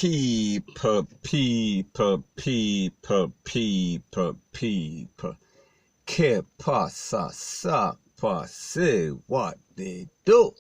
people. Que pasa, sa, say what they do.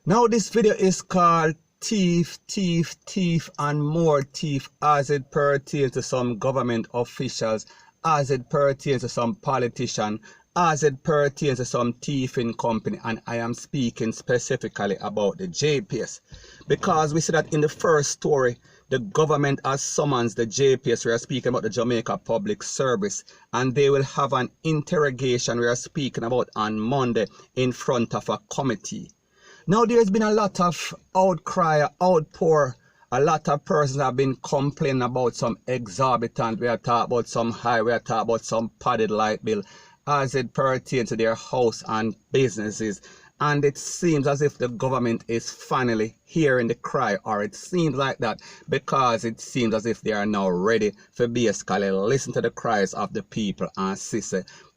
Now this video is called TEEF, and more TEEF as it pertains to some government officials, as it pertains to some politician, as it pertains to some thieving company, and I am speaking specifically about the JPS. Because we see that in the first story, the government has summoned the JPS. We are speaking about the Jamaica Public Service, and they will have an interrogation we are speaking about on Monday in front of a committee. Now there's been a lot of outcry, outpour. A lot of persons have been complaining about some exorbitant, we are talking about some high, we are talking about some padded light bill as it pertains to their house and businesses. And it seems as if the government is finally hearing the cry, or it seems like that, because it seems as if they are now ready for basically listen to the cries of the people and see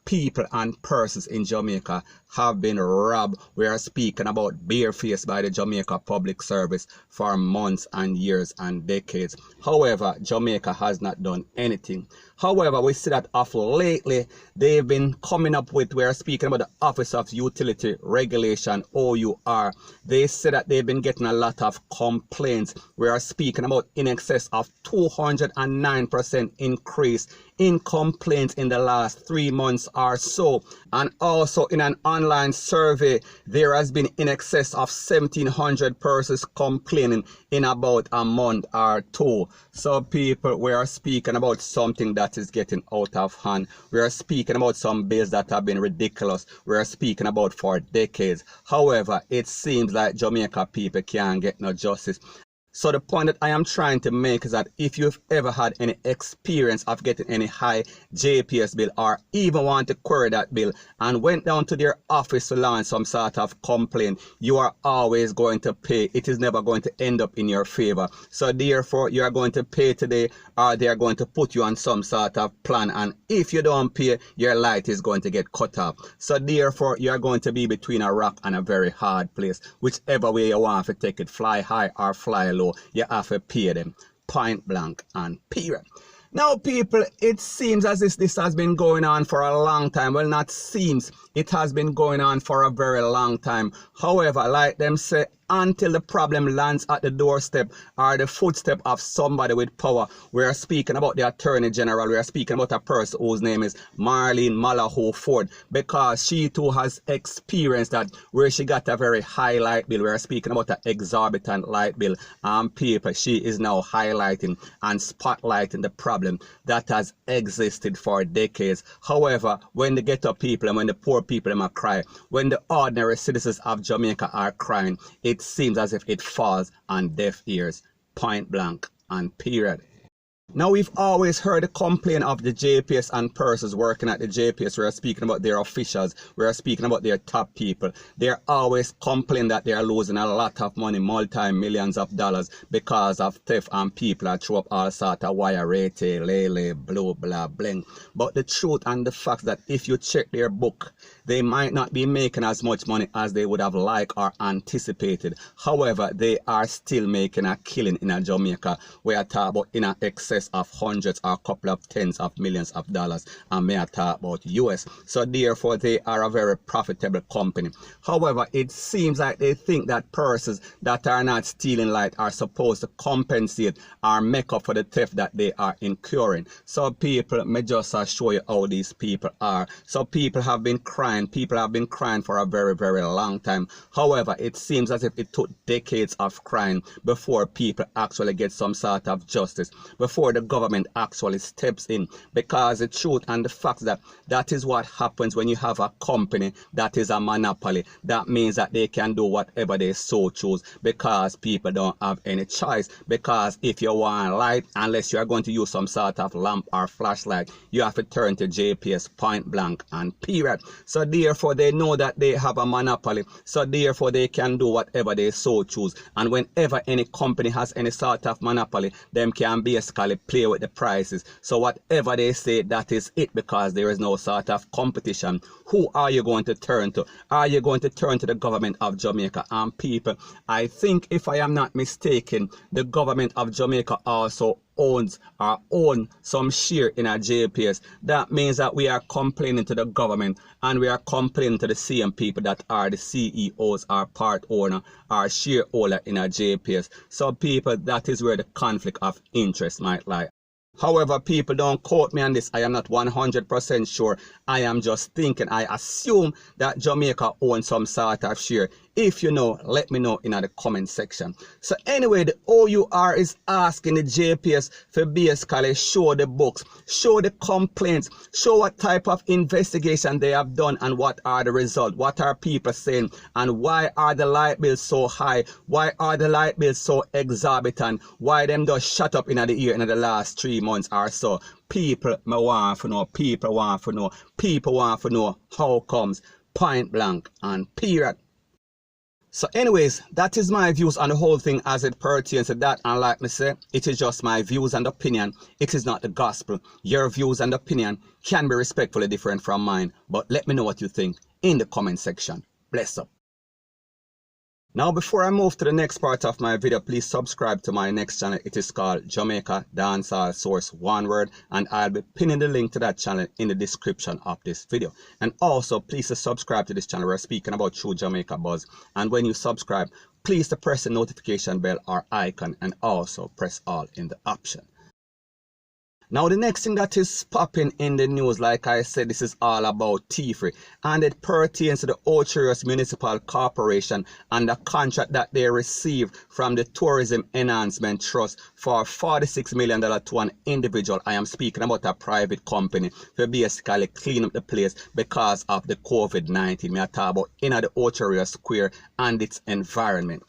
people and persons in Jamaica have been robbed. We are speaking about barefaced by the Jamaica Public Service for months and years and decades. However, Jamaica has not done anything. However, we see that of lately, they've been coming up with, we are speaking about the Office of Utility Regulation, OUR. They say that they've been getting a lot of complaints. We are speaking about in excess of 209% increase in complaints in the last 3 months or so. And also in an online survey, there has been in excess of 1,700 persons complaining in about a month or two. So people, we are speaking about something that is getting out of hand. We are speaking about some bills that have been ridiculous. We are speaking about for decades. However, it seems like Jamaica people can't get no justice. So the point that I am trying to make is that if you've ever had any experience of getting any high JPS bill, or even want to query that bill and went down to their office to launch some sort of complaint, you are always going to pay. It is never going to end up in your favor. So therefore, you are going to pay today, or they are going to put you on some sort of plan. And if you don't pay, your light is going to get cut off. So therefore, you are going to be between a rock and a very hard place. Whichever way you want to take it, fly high or fly low, you have to pay them, point blank and period. Now people, it seems as if this has been going on for a long time. Well, not seems, it has been going on for a very long time. However, like them say, until the problem lands at the doorstep or the footstep of somebody with power. We are speaking about the Attorney General. We are speaking about a person whose name is Marlene Malaho Ford, because she too has experienced that, where she got a very high light bill. We are speaking about an exorbitant light bill, and people, she is now highlighting and spotlighting the problem that has existed for decades. However, when the ghetto people and when the poor people are crying, when the ordinary citizens of Jamaica are crying, it seems as if it falls on deaf ears, point blank and period. Now, we've always heard the complaint of the JPS and persons working at the JPS. We are speaking about their officials. We are speaking about their top people. They're always complaining that they are losing a lot of money, multi-millions of dollars, because of theft, and people are throw up all sort of wire, rate, lele, blue, blah, bling. But the truth and the fact that if you check their book, they might not be making as much money as they would have liked or anticipated. However, they are still making a killing in a Jamaica. We are talking about in an excess of hundreds or a couple of tens of millions of dollars, and may I talk about US. So therefore, they are a very profitable company. However, it seems like they think that persons that are not stealing light are supposed to compensate or make up for the theft that they are incurring. So people, may just show you how these people are. So people have been crying. People have been crying for a very, very long time. However, it seems as if it took decades of crying before people actually get some sort of justice, before the government actually steps in. Because the truth and the fact that is what happens when you have a company that is a monopoly. That means that they can do whatever they so choose, because people don't have any choice. Because if you want light, unless you are going to use some sort of lamp or flashlight, you have to turn to JPS, point blank and period. So So therefore, they know that they have a monopoly. So therefore, they can do whatever they so choose. And whenever any company has any sort of monopoly, them can basically play with the prices. So whatever they say, that is it, because there is no sort of competition. Who are you going to turn to? Are you going to turn to the government of Jamaica? And people, I think if I am not mistaken, the government of Jamaica also owns or own some share in a JPS. That means that we are complaining to the government, and we are complaining to the same people that are the CEOs, or part owner, or shareholder in a JPS. So people, that is where the conflict of interest might lie. However, people, don't quote me on this. I am not 100% sure. I am just thinking, I assume that Jamaica owns some sort of share. If you know, let me know in the comment section. So anyway, the OUR is asking the JPS for basically show the books, show the complaints, show what type of investigation they have done and what are the results. What are people saying, and why are the light bills so high? Why are the light bills so exorbitant? Why them just shut up in the ear in the last 3 months or so? People want to know, people want to know, people want to know how comes, point blank and period. So anyways, that is my views on the whole thing as it pertains to that. And like me say, it is just my views and opinion. It is not the gospel. Your views and opinion can be respectfully different from mine. But let me know what you think in the comment section. Bless up. Now, before I move to the next part of my video, please subscribe to my next channel. It is called Jamaica Dancehall Source, one word, and I'll be pinning the link to that channel in the description of this video. And also, please subscribe to this channel. We're speaking about True Jamaica Buzz. And when you subscribe, please press the notification bell or icon, and also press all in the option. Now, the next thing that is popping in the news, like I said, this is all about TEEF, and it pertains to the Ocho Municipal Corporation and the contract that they received from the Tourism Enhancement Trust for $46 million to an individual. I am speaking about a private company to basically clean up the place because of the COVID-19. Me talk about in the Ocho Square and its environment.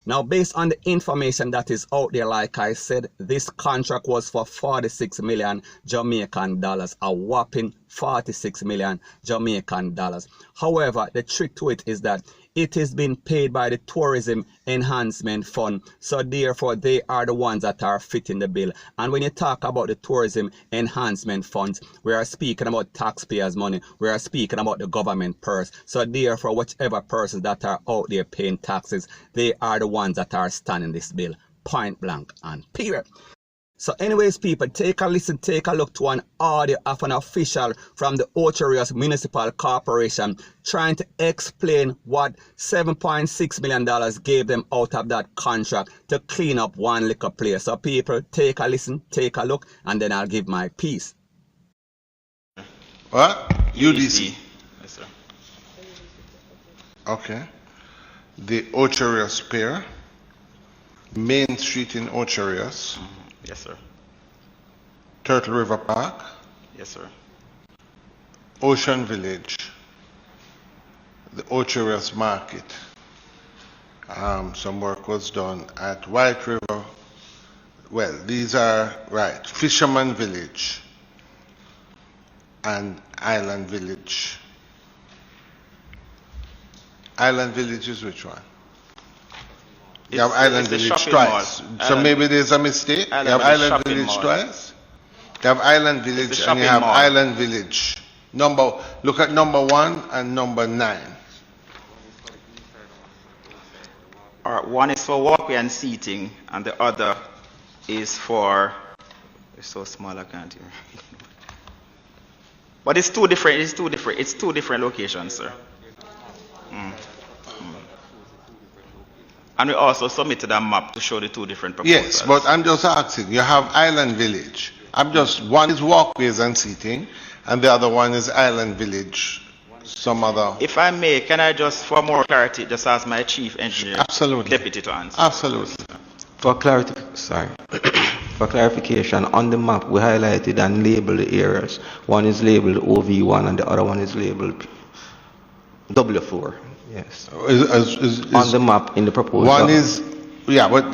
Now, based on the information that is out there, like I said, this contract was for 46 million Jamaican dollars, a whopping 46 million Jamaican dollars. However, the trick to it is that it is being paid by the Tourism Enhancement Fund. So therefore, they are the ones that are fitting the bill. And when you talk about the Tourism Enhancement Funds, we are speaking about taxpayers' money. We are speaking about the government purse. So therefore, whichever persons that are out there paying taxes, they are the ones that are standing this bill. Point blank and period. So anyways, people, take a listen, take a look to an audio of an official from the Ocho Municipal Corporation trying to explain what $7.6 million gave them out of that contract to clean up one liquor place. So people, take a listen, take a look, and then I'll give my piece. What? UDC. Yes, sir. Okay. The Ocho Pier, Main Street in Ocho. Yes, sir. Turtle River Park, Yes, sir. Ocean Village, the Ocho Market. Some work was done at White River. Well, these are right. Fisherman Village and Island Village. Island Village is which one? You have Island Village twice. So maybe there's a mistake. You have Island Village twice. You have Island Village and you have Island Village. Look at number 1 and number 9. All right, one is for walkway and seating, and the other is for. It's so small I can't hear. But it's two different. It's two different locations, sir. And we also submitted a map to show the two different proposals. Yes, but I'm just asking. You have Island Village. One is walkways and seating, and the other one is Island Village. Some other. If I may, can I just, for more clarity, just ask my chief engineer, Absolutely. deputy to answer? Absolutely. For clarification, on the map we highlighted and labeled the areas. One is labeled OV1 and the other one is labeled W4. Yes. On the map in the proposal. One is Yeah, but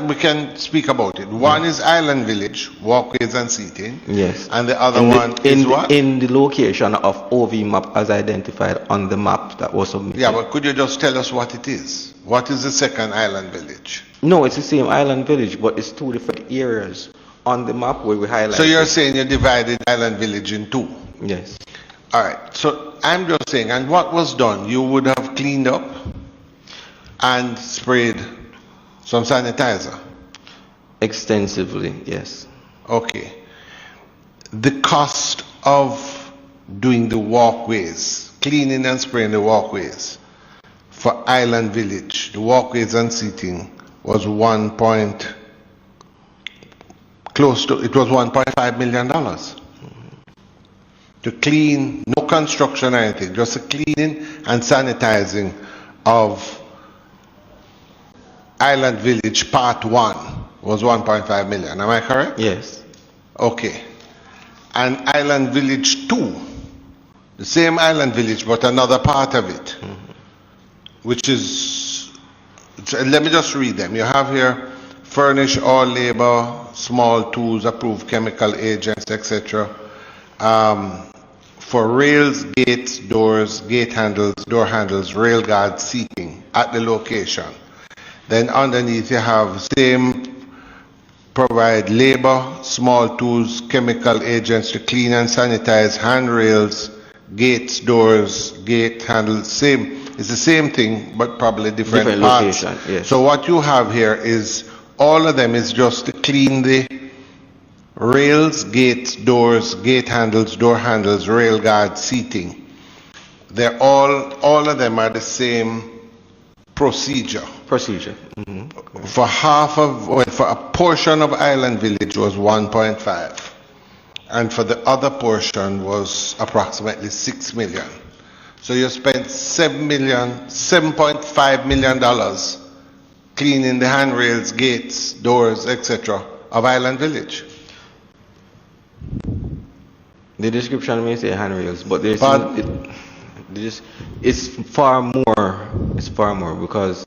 we can speak about it. One is Island Village, walkways and seating. Yes. And the other one is what? In the location of OV map as identified on the map that was submitted. Yeah, but could you just tell us what it is? What is the second Island Village? No, it's the same Island Village, but it's two different areas on the map where we highlight. So you're saying you divided Island Village in two? Yes. All right. So I'm just saying, and what was done? You would have cleaned up and sprayed some sanitizer? Extensively, yes. Okay. The cost of doing the walkways, cleaning and spraying the walkways for Island Village, the walkways and seating was $1.5 million. To clean, no construction or anything, just the cleaning and sanitizing of Island Village Part 1 was 1.5 million. Am I correct? Yes. Okay. And Island Village 2, the same Island Village but another part of it, which is, let me just read them. You have here, furnish all labor, small tools, approved chemical agents, etc. For rails, gates, doors, gate handles, door handles, rail guard seating at the location. Then underneath you have same, provide labor, small tools, chemical agents to clean and sanitize handrails, gates, doors, gate handles, same. It's the same thing, but probably different parts. Location, yes. So what you have here is, all of them is just to clean the rails, gates, doors, gate handles, door handles, rail guard seating. They're all of them are the same procedure. For for a portion of Island Village was 1.5, and for the other portion was approximately 6 million. So you spent $7.5 million cleaning the handrails, gates, doors, etc. of Island Village. The description may say handrails, but it's far more. It's far more because.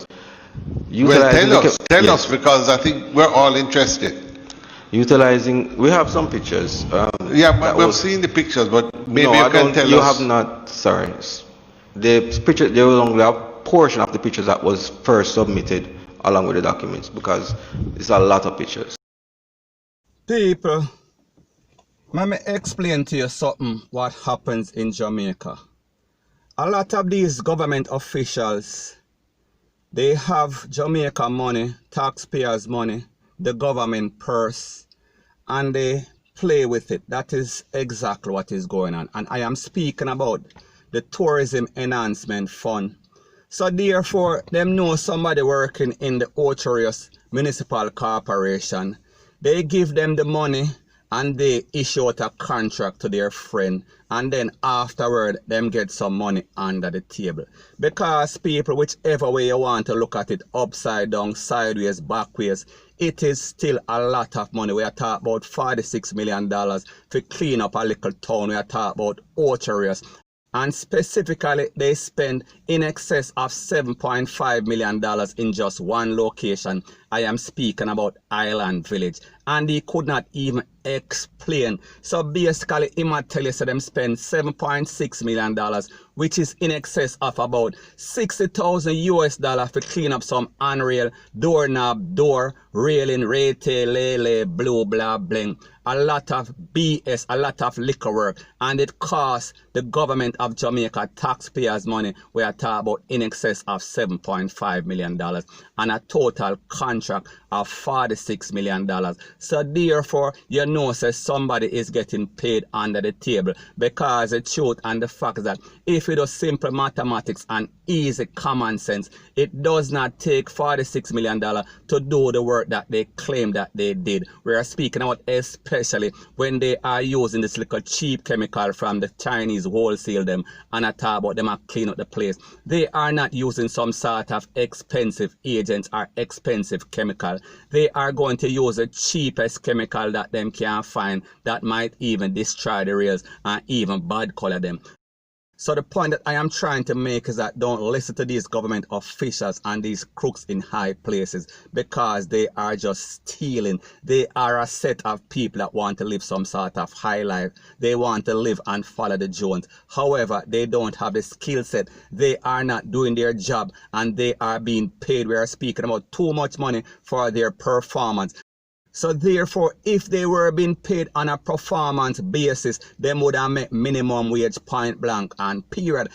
Well, tell us, because I think we're all interested. Utilizing, we have some pictures. Yeah, but we've seen the pictures, but maybe you can tell us. You have not. Sorry, the picture. There was only a portion of the pictures that was first submitted along with the documents because it's a lot of pictures. People, let me explain to you something what happens in Jamaica. A lot of these government officials, they have Jamaica money, taxpayers' money, the government purse, and they play with it. That is exactly what is going on. And I am speaking about the Tourism Enhancement Fund. So therefore, them know somebody working in the Ocherius Municipal Corporation. They give them the money and they issue out a contract to their friend, and then afterward them get some money under the table. Because people, whichever way you want to look at it, upside down, sideways, backways, it is still a lot of money. We are talking about $46 million to clean up a little town. We are talking about Ocherius. And specifically, they spend in excess of $7.5 million in just one location. I am speaking about Island Village. And he could not even explain. So basically, he might tell you so them spend $7.6 million, which is in excess of about $60,000 to clean up some handrail, doorknob, door, railing, rete, lele, blue, blah, bling. A lot of BS, a lot of liquor work, and it costs the government of Jamaica taxpayers' money. We are talking about in excess of $7.5 million and a total contract of $46 million. So therefore, you know, say somebody is getting paid under the table, because the truth and the fact that if it was simple mathematics and easy common sense, it does not take $46 million to do the work that they claim that they did. We are speaking about especially when they are using this little cheap chemical from the Chinese wholesale them, and I talk about them and clean up the place. They are not using some sort of expensive agents or expensive chemical. They are going to use the cheapest chemical that them can find that might even destroy the rails and even bad color them. So the point that I am trying to make is that don't listen to these government officials and these crooks in high places, because they are just stealing. They are a set of people that want to live some sort of high life. They want to live and follow the Jones. However, they don't have the skill set. They are not doing their job, and they are being paid. We are speaking about too much money for their performance. So therefore, if they were being paid on a performance basis, they would have made minimum wage point blank and period.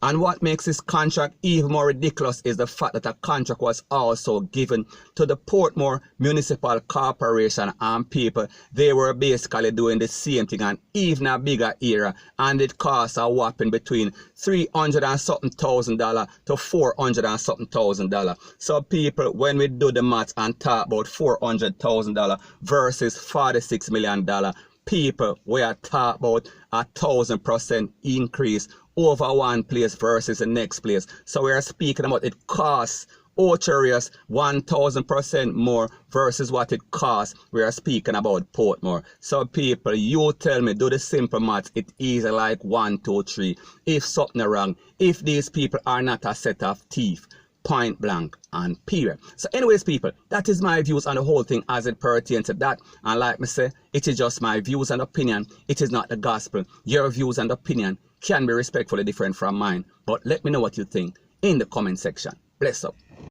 And what makes this contract even more ridiculous is the fact that a contract was also given to the Portmore Municipal Corporation and people. They were basically doing the same thing and even a bigger area, and it costs a whopping between $300 and something thousand to $400 and something $1,000. So people, when we do the maths and talk about $400,000 versus $46 million, people, we are talking about 1,000% increase over one place versus the next place. So we are speaking about it costs Ocherius 1,000% more versus what it costs. We are speaking about Portmore. So people, you tell me, do the simple maths. It is like 1, 2, 3. If something wrong, if these people are not a set of thief, point blank and period. So anyways, people, that is my views on the whole thing as it pertains to that. And like me say, it is just my views and opinion. It is not the gospel. Your views and opinion can be respectfully different from mine. But let me know what you think in the comment section. Bless up.